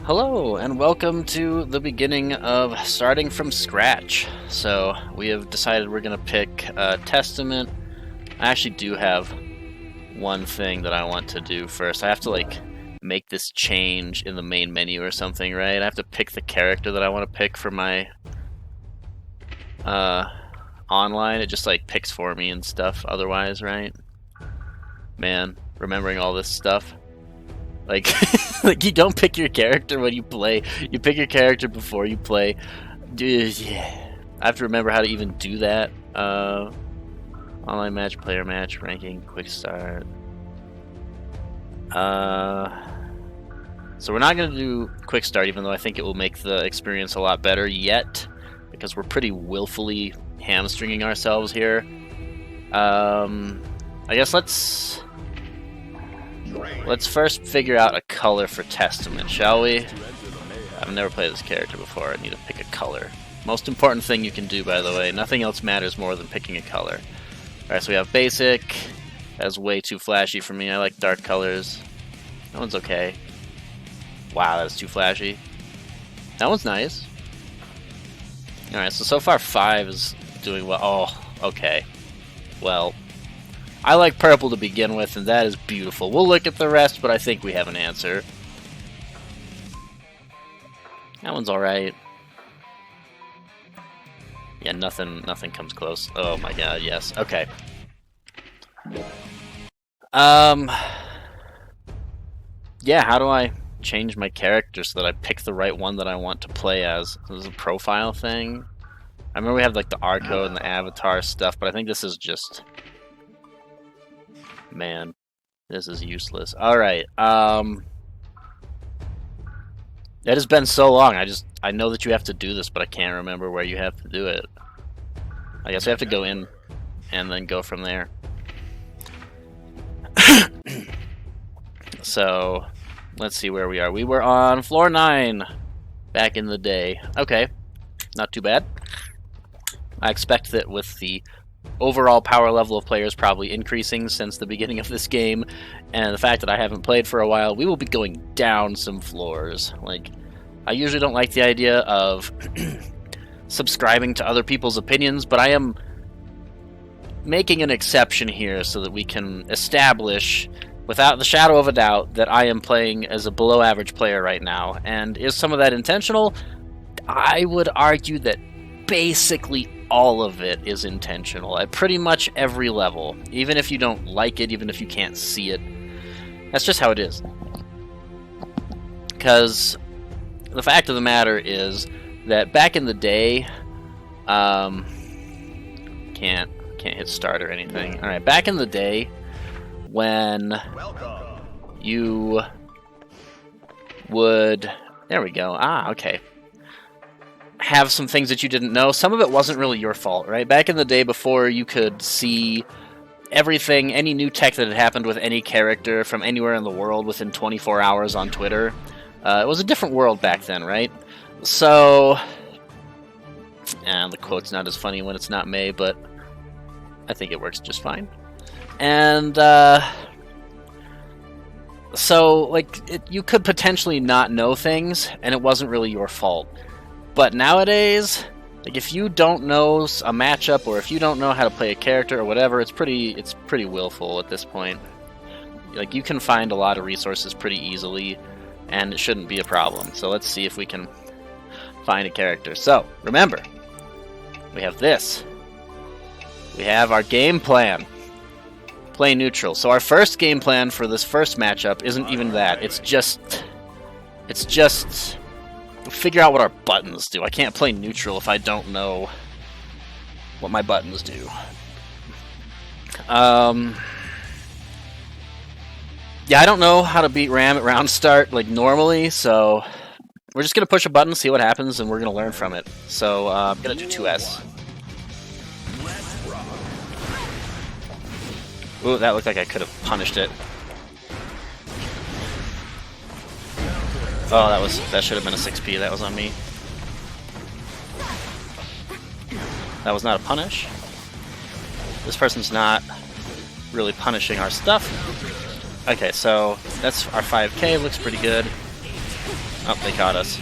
Hello, and welcome to the beginning of Starting from Scratch. So, we have decided we're going to pick Testament. I actually do have one thing that I want to do first. I have to, make this change in the main menu or something, right? I have to pick the character that I want to pick for my online. It just, picks for me and stuff otherwise, right? Man, remembering all this stuff. Like you don't pick your character when you play. You pick your character before you play. Dude, yeah. I have to remember how to even do that. Online match, player match, ranking, quick start. So we're not going to do quick start, even though I think it will make the experience a lot better yet, because we're pretty willfully hamstringing ourselves here. I guess Let's first figure out a color for Testament, shall we? I've never played this character before. I need to pick a color. Most important thing you can do, by the way. Nothing else matters more than picking a color. Alright, so we have basic. That's way too flashy for me. I like dark colors. That one's okay. Wow, that's too flashy. That one's nice. Alright, so far 5 is doing well. Oh, okay. Well, I like purple to begin with, and that is beautiful. We'll look at the rest, but I think we have an answer. That one's alright. Yeah, nothing comes close. Oh my god, yes. Okay. Yeah, how do I change my character so that I pick the right one that I want to play as? This is a profile thing. I remember we have the R code and the avatar stuff, but I think this is just... Man, this is useless. Alright, it has been so long, I know that you have to do this, but I can't remember where you have to do it. I guess we have to go in and then go from there. So, let's see where we are. We were on floor 9 back in the day. Okay, not too bad. I expect that with the overall power level of players probably increasing since the beginning of this game, and the fact that I haven't played for a while, we will be going down some floors. I usually don't like the idea of subscribing to other people's opinions, but I am making an exception here so that we can establish, without the shadow of a doubt, that I am playing as a below average player right now. And is some of that intentional? I would argue that basically all of it is intentional at pretty much every level, even if you don't like it, even if you can't see it. That's just how it is. Because the fact of the matter is that back in the day, can't hit start or anything. All right, back in the day when you would, there we go. Okay. Have some things that you didn't know. Some of it wasn't really your fault, right? Back in the day before you could see everything, any new tech that had happened with any character from anywhere in the world within 24 hours on Twitter. It was a different world back then, right? So, and the quote's not as funny when it's not May, but I think it works just fine. And, so, you could potentially not know things, and it wasn't really your fault. But nowadays, if you don't know a matchup, or if you don't know how to play a character or whatever, it's pretty willful at this point. You can find a lot of resources pretty easily, and it shouldn't be a problem. So let's see if we can find a character. So, remember, we have this. We have our game plan. Play neutral. So our first game plan for this first matchup isn't even that. It's just figure out what our buttons do. I can't play neutral if I don't know what my buttons do. Yeah, I don't know how to beat Ram at round start normally, so we're just going to push a button, see what happens, and we're going to learn from it. So I'm going to do 2S. Ooh, that looked like I could have punished it. Oh, that should have been a 6P. That was on me. That was not a punish. This person's not really punishing our stuff. Okay, so that's our 5k. Looks pretty good. Oh, they caught us.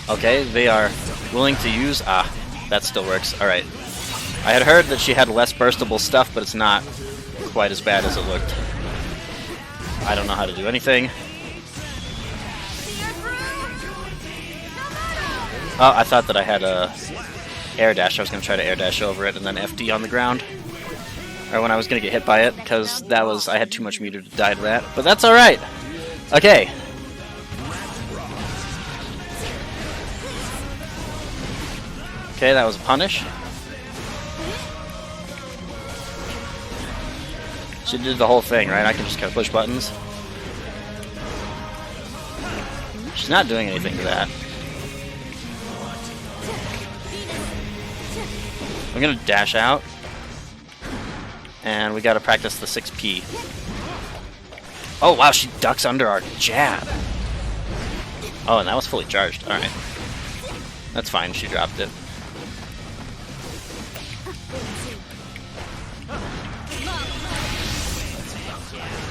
Okay, they are willing to use... Ah, that still works. Alright. I had heard that she had less burstable stuff, but it's not quite as bad as it looked. I don't know how to do anything. Oh, I thought that I had a air dash. I was going to try to air dash over it and then FD on the ground. Or when I was going to get hit by it, because that was... I had too much meter to die to that. But that's alright! Okay. Okay, that was a punish. She did the whole thing, right? I can just kind of push buttons. She's not doing anything to that. I'm gonna dash out. And we gotta practice the 6P. Oh wow, she ducks under our jab. Oh, and that was fully charged. Alright. That's fine, she dropped it.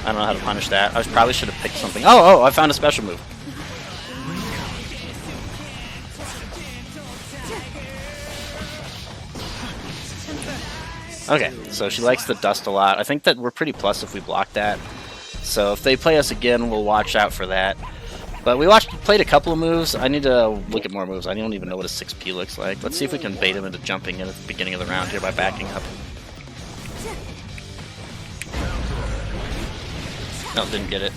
I don't know how to punish that. I probably should have picked something. Oh, I found a special move. Okay, so she likes the dust a lot. I think that we're pretty plus if we block that. So if they play us again, we'll watch out for that. But we played a couple of moves. I need to look at more moves. I don't even know what a 6P looks like. Let's see if we can bait him into jumping in at the beginning of the round here by backing up. No, didn't get it.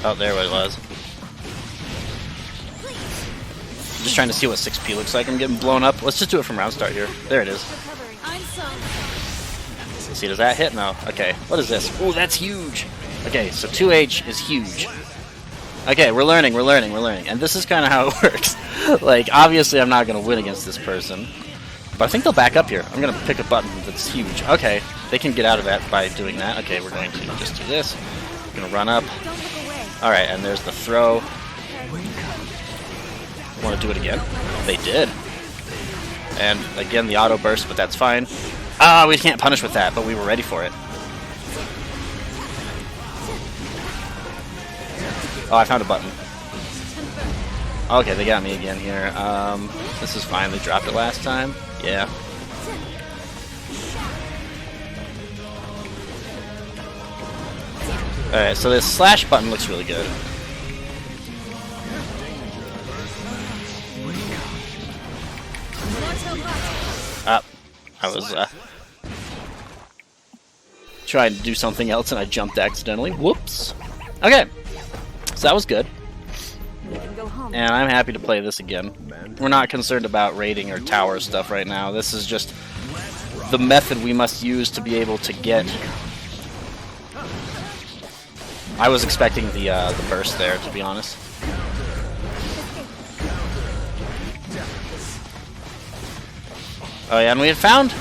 Oh, there it was. I'm just trying to see what 6P looks like. I'm getting blown up. Let's just do it from round start here. There it is. See, does that hit? No. Okay. What is this? Oh, that's huge. Okay, so 2H is huge. Okay, we're learning. And this is kind of how it works. Like, obviously I'm not going to win against this person. But I think they'll back up here. I'm going to pick a button that's huge. Okay, they can get out of that by doing that. Okay, we're going to just do this. We're going to run up. Alright, and there's the throw. Want to do it again? They did. And again, the auto burst, but that's fine. Ah, we can't punish with that, but we were ready for it. Oh, I found a button. Okay, they got me again here. This is fine. They dropped it last time. Yeah. Alright, so this slash button looks really good. I was trying to do something else and I jumped accidentally. Whoops. Okay, so that was good. And I'm happy to play this again. We're not concerned about raiding or tower stuff right now. This is just the method we must use to be able to get... I was expecting the burst there, to be honest. Oh yeah, and we had found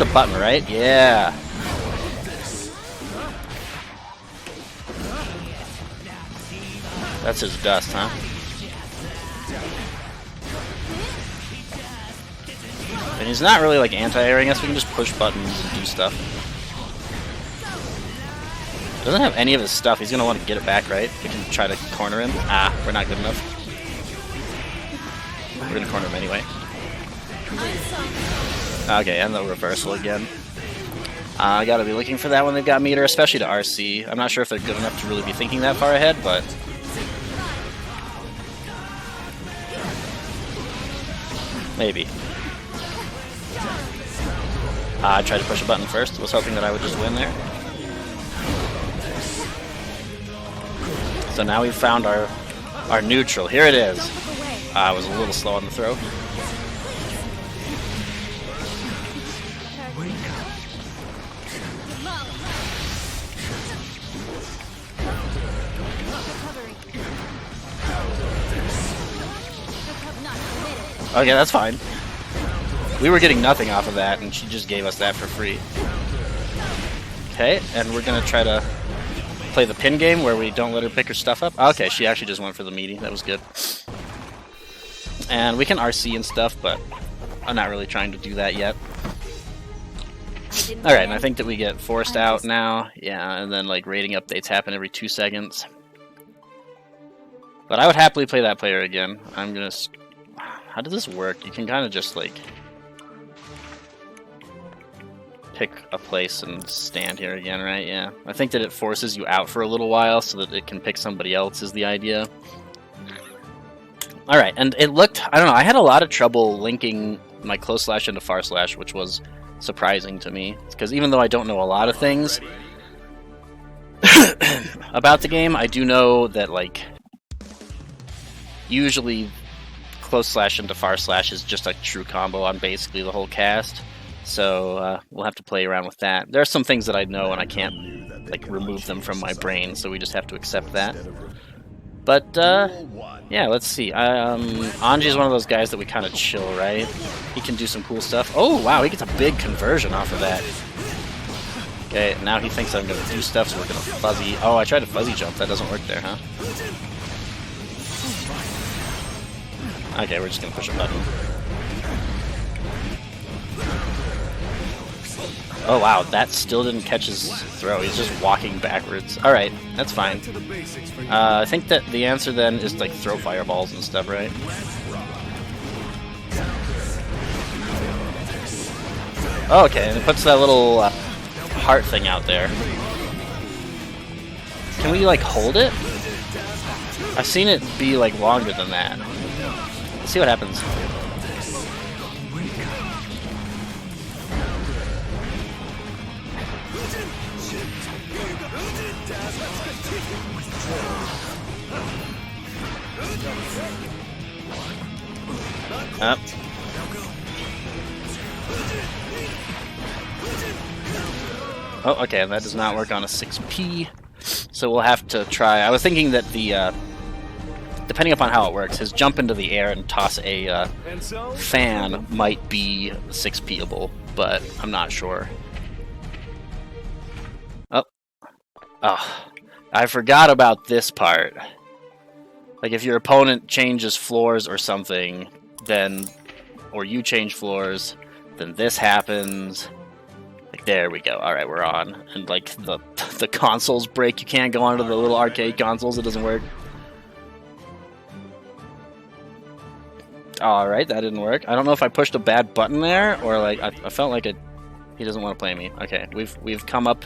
a button, right? Yeah. That's his dust, huh? And he's not really like anti-airing us, we can just push buttons and do stuff. Doesn't have any of his stuff, he's gonna want to get it back, right? We can try to corner him. Ah, we're not good enough. We're gonna corner him anyway. Okay, and the reversal again. I gotta be looking for that when they've got meter, especially to RC. I'm not sure if they're good enough to really be thinking that far ahead, but... maybe. I tried to push a button first, was hoping that I would just win there. So now we've found our neutral. Here it is. I was a little slow on the throw. Okay, that's fine. We were getting nothing off of that, and she just gave us that for free. Okay, and we're gonna try to play the pin game where we don't let her pick her stuff up. Okay, she actually just went for the meaty. That was good. And we can RC and stuff, but I'm not really trying to do that yet. Alright, and I think that we get forced out now. Yeah, and then like rating updates happen every 2 seconds. But I would happily play that player again. I'm gonna... How does this work? You can kind of just like... pick a place and stand here again, right? Yeah. I think that it forces you out for a little while so that it can pick somebody else is the idea. Alright, and it looked... I don't know, I had a lot of trouble linking my close slash into far slash, which was surprising to me. Because even though I don't know a lot of things about the game, I do know that, like, usually close slash into far slash is just a true combo on basically the whole cast. So we'll have to play around with that. There are some things that I know and I can't like remove them from my brain, so we just have to accept that. But yeah, let's see. Anji is one of those guys that we kind of chill, right? He can do some cool stuff. Oh wow, he gets a big conversion off of that. Okay, now he thinks I'm gonna do stuff, so we're gonna fuzzy. Oh, I tried to fuzzy jump. That doesn't work there, huh? Okay, we're just gonna push a button. Oh wow, that still didn't catch his throw. He's just walking backwards. Alright, that's fine. I think that the answer then is like throw fireballs and stuff, right? Oh, okay, and it puts that little heart thing out there. Can we like hold it? I've seen it be like longer than that. Let's see what happens. Up. Oh, okay, that does not work on a 6P, so we'll have to try. I was thinking that the, depending upon how it works, his jump into the air and toss a fan might be 6P-able, but I'm not sure. Oh, I forgot about this part. Like, if your opponent changes floors or something, then, or you change floors, then this happens. Like, there we go. Alright, we're on. And, like, the consoles break. You can't go onto the little arcade consoles. It doesn't work. Alright, that didn't work. I don't know if I pushed a bad button there, or, like, I felt like he doesn't want to play me. Okay, we've come up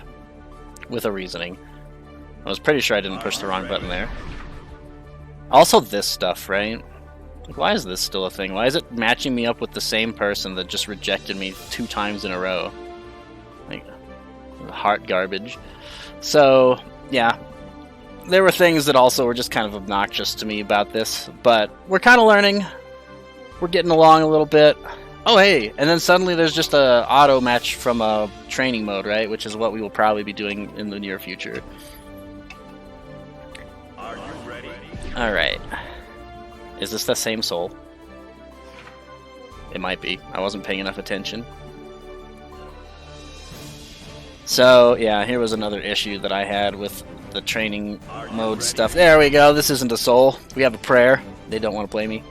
with a reasoning. I was pretty sure I didn't push the wrong button there. Also this stuff, right? Why is this still a thing? Why is it matching me up with the same person that just rejected me 2 times in a row? Like, heart garbage. So, yeah. There were things that also were just kind of obnoxious to me about this, but we're kind of learning. We're getting along a little bit. Oh, hey! And then suddenly there's just a auto match from a training mode, right? Which is what we will probably be doing in the near future. Are you ready? Alright. Is this the same soul? It might be. I wasn't paying enough attention. So, yeah, here was another issue that I had with the training mode stuff. There we go. This isn't a soul. We have a prayer. They don't want to play me.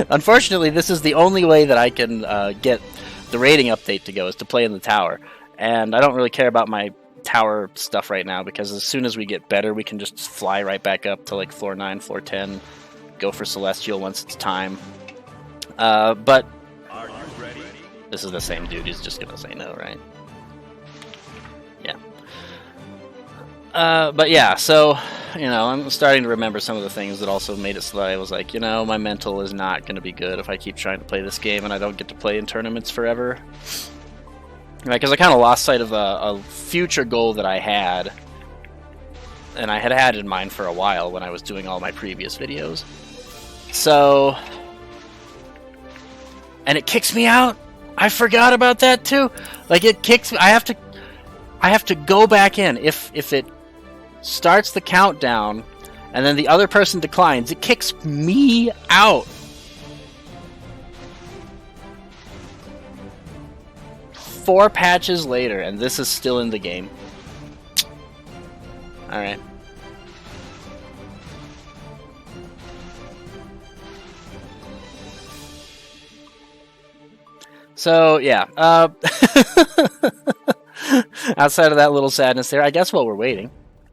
Unfortunately, this is the only way that I can get the rating update to go, is to play in the tower. And I don't really care about my tower stuff right now, because as soon as we get better, we can just fly right back up to like floor 9, floor 10, go for Celestial once it's time. But Are you ready? this is the same dude who's just gonna say no, right? Yeah. But yeah, so, you know, I'm starting to remember some of the things that also made it so that I was like, you know, my mental is not going to be good if I keep trying to play this game and I don't get to play in tournaments forever. Right, because I kind of lost sight of a future goal that I had, and I had in mind for a while when I was doing all my previous videos. So, and it kicks me out. I forgot about that too. Like, it kicks me. I have to go back in. If it starts the countdown and then the other person declines, it kicks me out. 4 patches later, and this is still in the game. Alright. So yeah, outside of that little sadness there, I guess while we're waiting,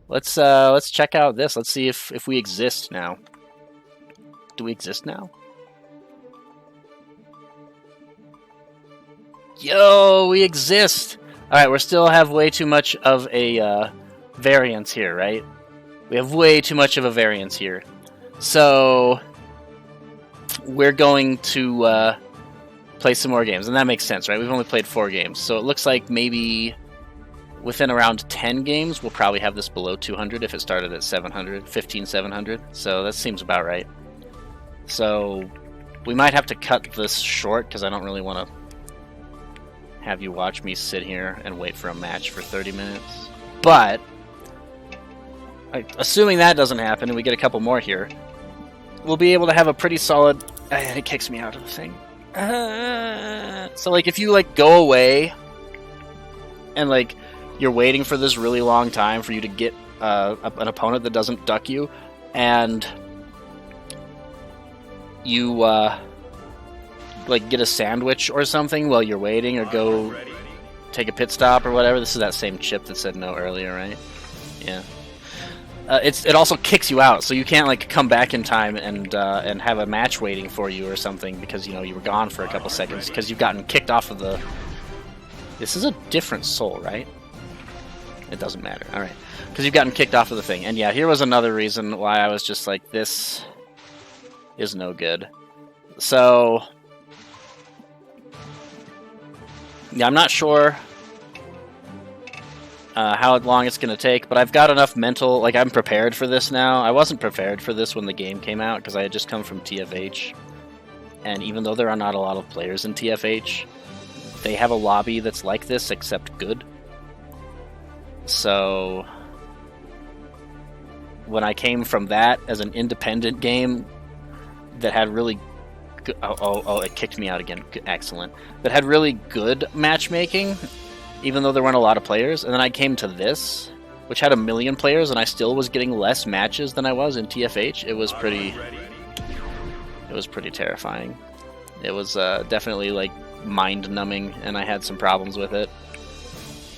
let's check out this. Let's see if we exist now. Do we exist now? Yo, we exist! Alright, we still have way too much of a variance here, right? We have way too much of a variance here. So, we're going to play some more games, and that makes sense, right? We've only played 4 games, so it looks like maybe within around 10 games, we'll probably have this below 200 if it started at 700, 700. So that seems about right. So we might have to cut this short because I don't really want to have you watch me sit here and wait for a match for 30 minutes. But assuming that doesn't happen and we get a couple more here, we'll be able to have a pretty solid... And it kicks me out of the thing. So like if you like go away and like you're waiting for this really long time for you to get an opponent that doesn't duck you, and you like get a sandwich or something while you're waiting, or go take a pit stop or whatever. This is that same chip that said no earlier, right? Yeah. It also kicks you out, so you can't like come back in time and have a match waiting for you or something because you know you were gone for a couple seconds because you've gotten kicked off of the. This is a different soul, right? It doesn't matter. All right, because you've gotten kicked off of the thing, and yeah, here was another reason why I was just like, this is no good. So yeah, I'm not sure how long it's going to take, but I've got enough mental, like I'm prepared for this now. I wasn't prepared for this when the game came out because I had just come from TFH, and even though there are not a lot of players in TFH, they have a lobby that's like this except good. So when I came from that as an independent game that had really good, it kicked me out again. Excellent. That had really good matchmaking, even though there weren't a lot of players, and then I came to this, which had 1 million players, and I still was getting less matches than I was in TFH. It was pretty terrifying. It was definitely like mind-numbing, and I had some problems with it.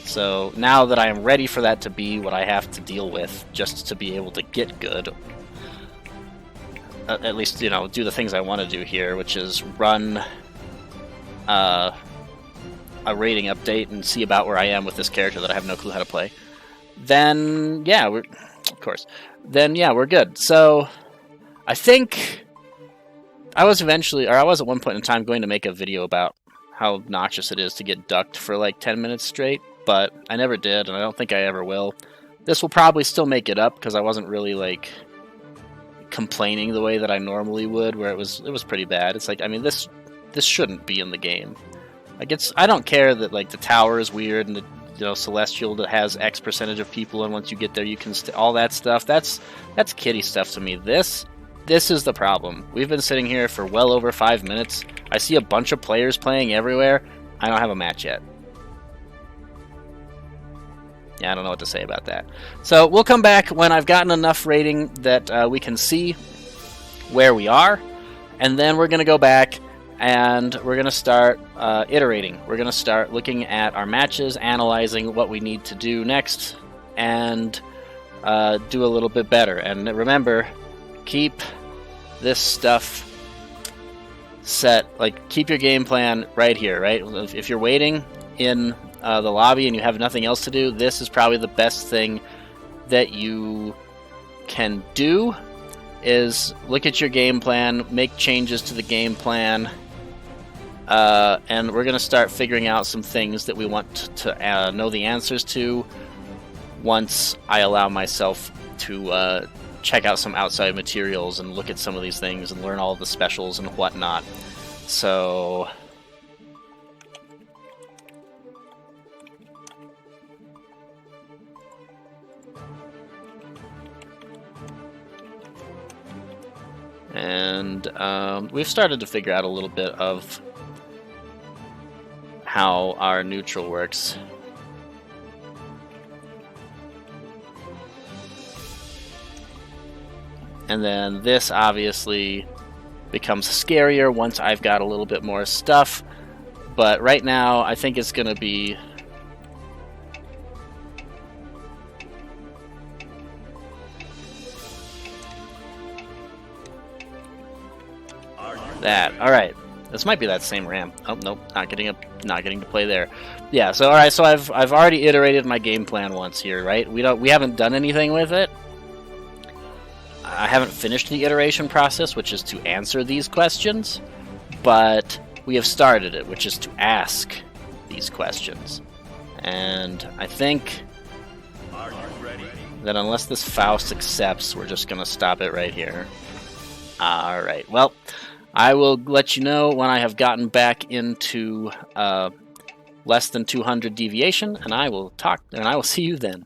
So now that I am ready for that to be what I have to deal with, just to be able to get good, at least, you know, do the things I want to do here, which is run a rating update and see about where I am with this character that I have no clue how to play, then yeah, we're good. So I think I was at one point in time going to make a video about how obnoxious it is to get ducked for like 10 minutes straight, but I never did, and I don't think I ever will. This will probably still make it up because I wasn't really like complaining the way that I normally would, where it was pretty bad. It's like, I mean, this shouldn't be in the game. Like, I don't care that like the tower is weird and the, you know, Celestial that has X percentage of people, and once you get there you can all that stuff. That's kiddie stuff to me. This is the problem. We've been sitting here for well over 5 minutes. I see a bunch of players playing everywhere. I don't have a match yet. Yeah, I don't know what to say about that. So we'll come back when I've gotten enough rating that we can see where we are, and then we're going to go back and we're going to start iterating. We're going to start looking at our matches, analyzing what we need to do next, and do a little bit better. And remember, keep this stuff set, like keep your game plan right here, right? If you're waiting in the lobby and you have nothing else to do, this is probably the best thing that you can do, is look at your game plan, make changes to the game plan, and we're going to start figuring out some things that we want to know the answers to once I allow myself to check out some outside materials and look at some of these things and learn all of the specials and whatnot. So and we've started to figure out a little bit of how our neutral works. And then this obviously becomes scarier once I've got a little bit more stuff. But right now, I think it's going to be... that. All right. This might be that same RAM. Oh nope, not getting to play there. Yeah. So all right. So I've already iterated my game plan once here, right? We haven't done anything with it. I haven't finished the iteration process, which is to answer these questions, but we have started it, which is to ask these questions. And I think that unless this Faust accepts, we're just gonna stop it right here. All right. Well, I will let you know when I have gotten back into less than 200 deviation, and I will see you then.